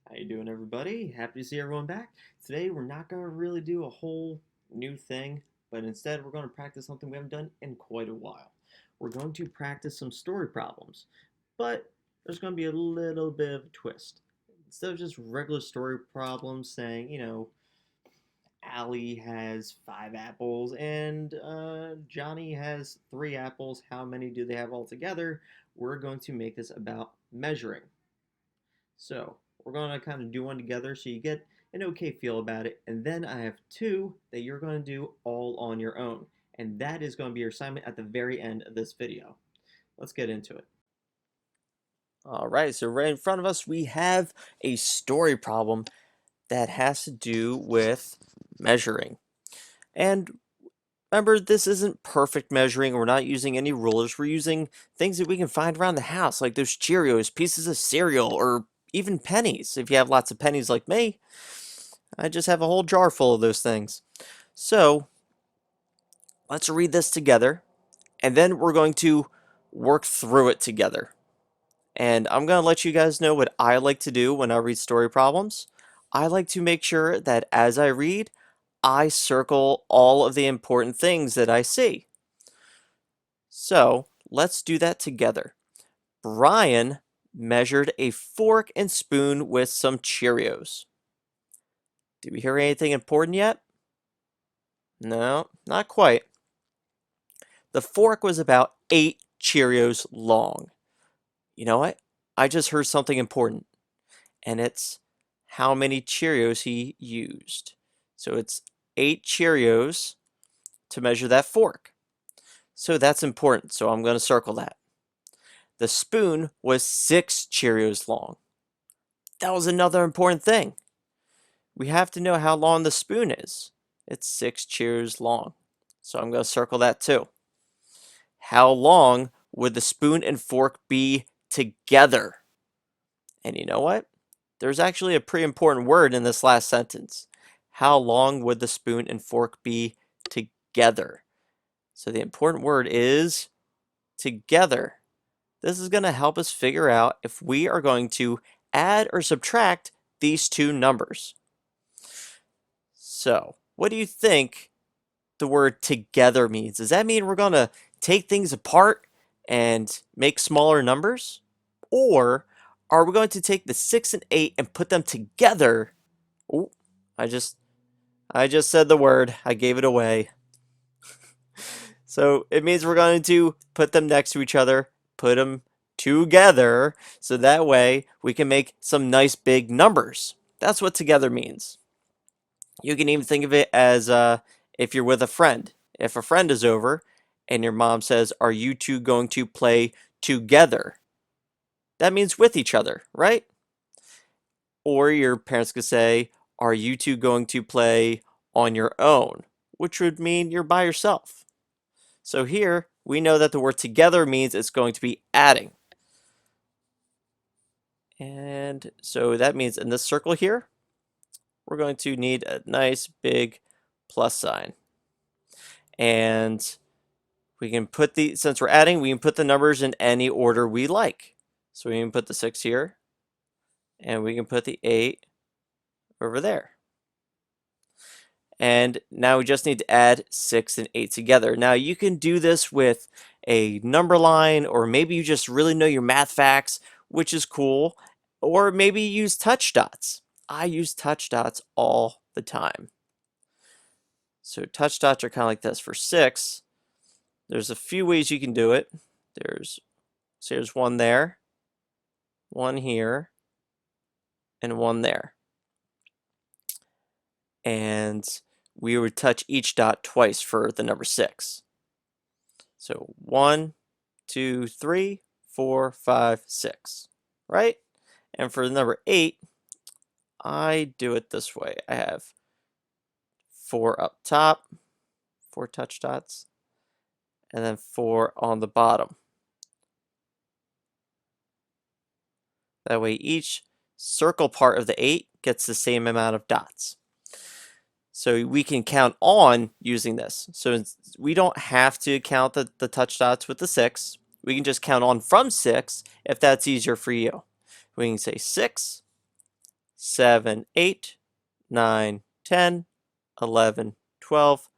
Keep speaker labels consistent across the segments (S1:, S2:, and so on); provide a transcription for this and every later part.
S1: How you doing, everybody? Happy to see everyone back. Today, we're not going to really do a whole new thing, but instead, we're going to practice something we haven't done in quite a while. We're going to practice some story problems, but there's going to be a little bit of a twist. Instead of just regular story problems saying, Allie has 5 apples and Johnny has 3 apples, how many do they have altogether? We're going to make this about measuring. So we're going to kind of do one together so you get an okay feel about it. And then I have two that you're going to do all on your own. And that is going to be your assignment at the very end of this video. Let's get into it. All right, so right in front of us, we have a story problem that has to do with measuring. And remember, this isn't perfect measuring. We're not using any rulers. We're using things that we can find around the house, like those Cheerios, pieces of cereal, or even pennies. If you have lots of pennies like me, I just have a whole jar full of those things. So let's read this together, and then we're going to work through it together. And I'm going to let you guys know what I like to do when I read story problems. I like to make sure that as I read, I circle all of the important things that I see. So let's do that together. Brian measured a fork and spoon with some Cheerios. Did we hear anything important yet? No, not quite. The fork was about 8 Cheerios long. You know what? I just heard something important, and it's how many Cheerios he used. So it's 8 Cheerios to measure that fork. So that's important, so I'm going to circle that. The spoon was 6 Cheerios long. That was another important thing. We have to know how long the spoon is. It's 6 Cheerios long. So I'm going to circle that too. How long would the spoon and fork be together? And you know what? There's actually a pretty important word in this last sentence. How long would the spoon and fork be together? So the important word is together. This is going to help us figure out if we are going to add or subtract these two numbers. So, what do you think the word together means? Does that mean we're going to take things apart and make smaller numbers? Or are we going to take the 6 and 8 and put them together? Oh, I just said the word. I gave it away. So it means we're going to put them next to each other, put them together, so that way we can make some nice big numbers. That's what together means. You can even think of it as if you're with a friend. If a friend is over and your mom says, "Are you two going to play together?" That means with each other, right? Or your parents could say, "Are you two going to play on your own?" Which would mean you're by yourself. So here, we know that the word together means it's going to be adding. And so that means in this circle here, we're going to need a nice big plus sign. And we can put since we're adding, we can put the numbers in any order we like. So we can put the 6 here, and we can put the 8 over there. And now we just need to add 6 and 8 together. Now you can do this with a number line, or maybe you just really know your math facts, which is cool. Or maybe you use touch dots. I use touch dots all the time. So touch dots are kind of like this. For 6, there's a few ways you can do it. There's one there, one here, and one there. And we would touch each dot twice for the number 6. So 1, 2, 3, 4, 5, 6, right? And for the number 8, I do it this way. I have 4 up top, 4 touch dots, and then 4 on the bottom. That way each circle part of the 8 gets the same amount of dots. So we can count on using this. So we don't have to count the touch dots with the 6. We can just count on from 6 if that's easier for you. We can say 6, 7, 8, 9, 10, 11, 12,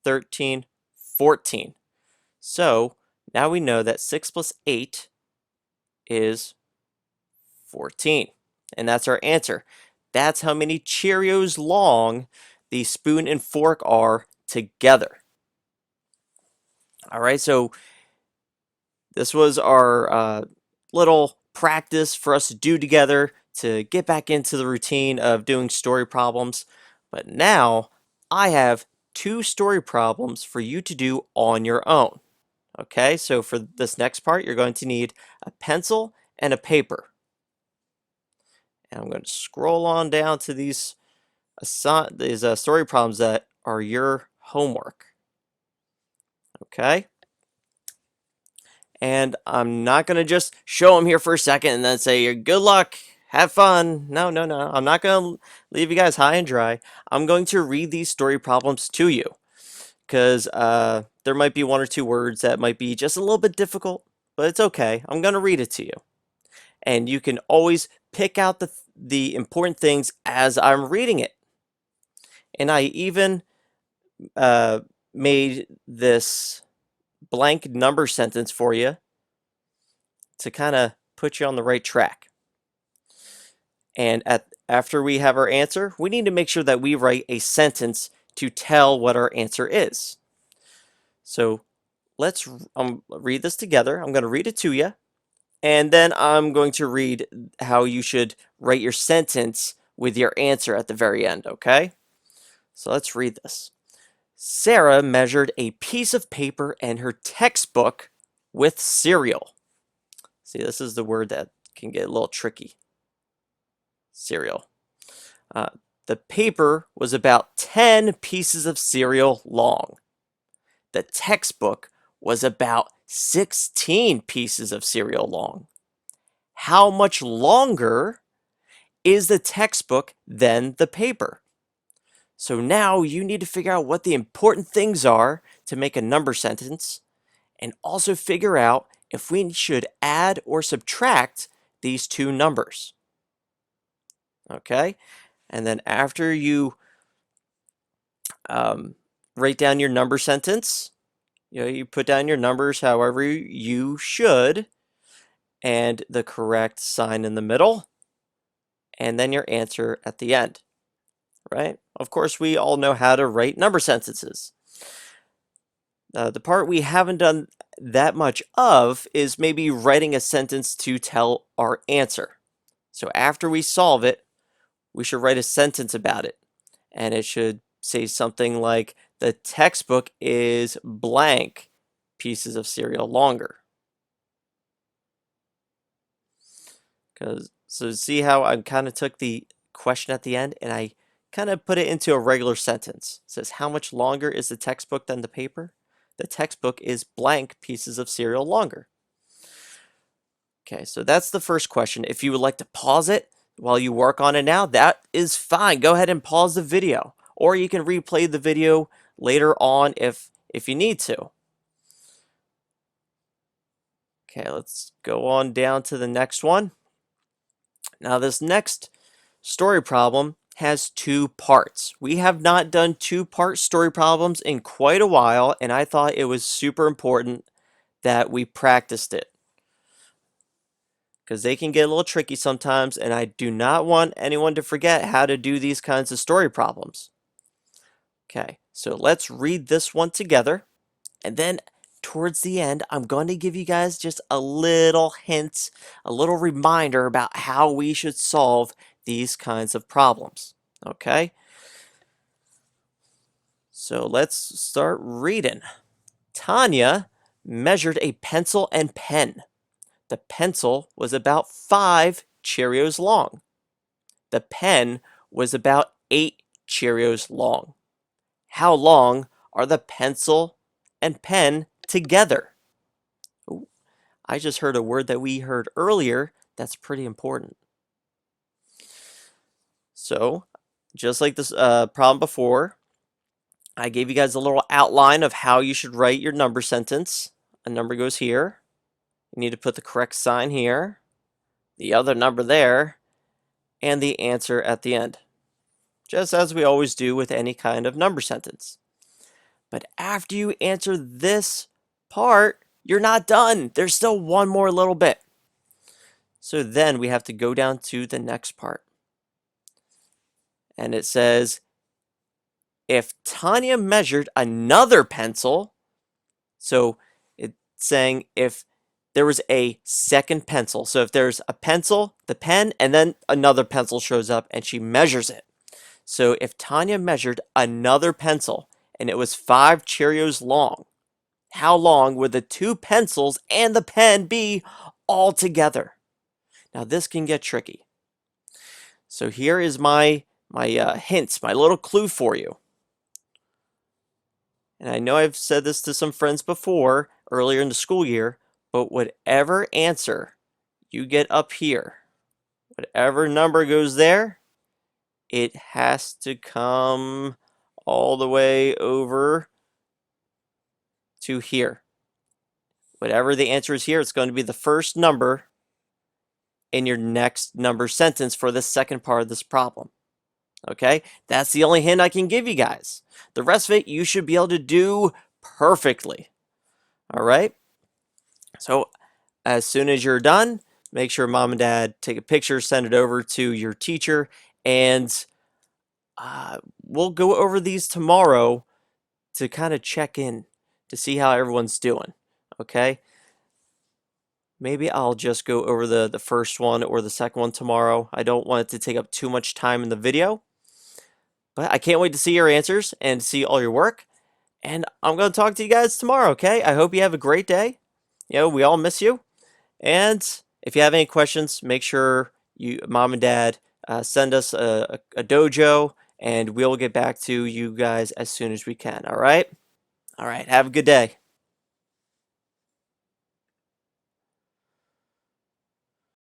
S1: 13, 14. So now we know that 6 plus 8 is 14. And that's our answer. That's how many Cheerios long the spoon and fork are together. All right, so this was our little practice for us to do together to get back into the routine of doing story problems. But now I have 2 story problems for you to do on your own. Okay, so for this next part, you're going to need a pencil and a paper. And I'm going to scroll on down to these story problems that are your homework. Okay? And I'm not going to just show them here for a second and then say, good luck, have fun. No, no, no. I'm not going to leave you guys high and dry. I'm going to read these story problems to you because there might be 1 or 2 words that might be just a little bit difficult, but it's okay. I'm going to read it to you. And you can always pick out the important things as I'm reading it. And I even made this blank number sentence for you to kind of put you on the right track. And after we have our answer, we need to make sure that we write a sentence to tell what our answer is. So let's read this together. I'm going to read it to you. And then I'm going to read how you should write your sentence with your answer at the very end, okay? So let's read this. Sarah measured a piece of paper and her textbook with cereal. See, this is the word that can get a little tricky. Cereal. The paper was about 10 pieces of cereal long. The textbook was about 16 pieces of cereal long. How much longer is the textbook than the paper? So now you need to figure out what the important things are to make a number sentence, and also figure out if we should add or subtract these 2 numbers. Okay? And then after you write down your number sentence, you put down your numbers however you should, and the correct sign in the middle, and then your answer at the end, right? Of course, we all know how to write number sentences. The part we haven't done that much of is maybe writing a sentence to tell our answer. So after we solve it, we should write a sentence about it. And it should say something like, the textbook is blank pieces of cereal longer. So see how I kind of took the question at the end and I kind of put it into a regular sentence. It says, how much longer is the textbook than the paper? The textbook is blank pieces of cereal longer. Okay, so that's the first question. If you would like to pause it while you work on it now, that is fine. Go ahead and pause the video, or you can replay the video later on if you need to. Okay, let's go on down to the next one. Now this next story problem has 2 parts. We have not done 2-part story problems in quite a while, and I thought it was super important that we practiced it, because they can get a little tricky sometimes, and I do not want anyone to forget how to do these kinds of story problems. Okay, so let's read this one together, and then towards the end, I'm going to give you guys just a little hint, a little reminder about how we should solve these kinds of problems. Okay? So let's start reading. Tanya measured a pencil and pen. The pencil was about 5 Cheerios long. The pen was about 8 Cheerios long. How long are the pencil and pen together? Ooh, I just heard a word that we heard earlier that's pretty important. So, just like this problem before, I gave you guys a little outline of how you should write your number sentence. A number goes here. You need to put the correct sign here. The other number there.
S2: and the answer at the end, just as we always do with any kind of number sentence. But after you answer this part, you're not done. There's still one more little bit. So then we have to go down to the next part. And it says, if Tanya measured another pencil, so it's saying if there was a second pencil. So if there's a pencil, the pen, and then another pencil shows up and she measures it. So if Tanya measured another pencil and it was 5 Cheerios long, how long would the 2 pencils and the pen be all together? Now this can get tricky. So here is my hints, my little clue for you. And I know I've said this to some friends before, earlier in the school year, but whatever answer you get up here, whatever number goes there, it has to come all the way over to here. Whatever the answer is here, it's going to be the first number in your next number sentence for the second part of this problem. Okay? That's the only hint I can give you guys. The rest of it you should be able to do perfectly. All right? So as soon as you're done, make sure mom and dad take a picture, send it over to your teacher, and we'll go over these tomorrow to kind of check in to see how everyone's doing. Okay? Maybe I'll just go over the first one or the second one tomorrow. I don't want it to take up too much time in the video. But I can't wait to see your answers and see all your work. And I'm going to talk to you guys tomorrow, okay? I hope you have a great day. You know, we all miss you. And if you have any questions, make sure you, mom and dad, send us a dojo, and we'll get back to you guys as soon as we can, all right? All right, have a good day.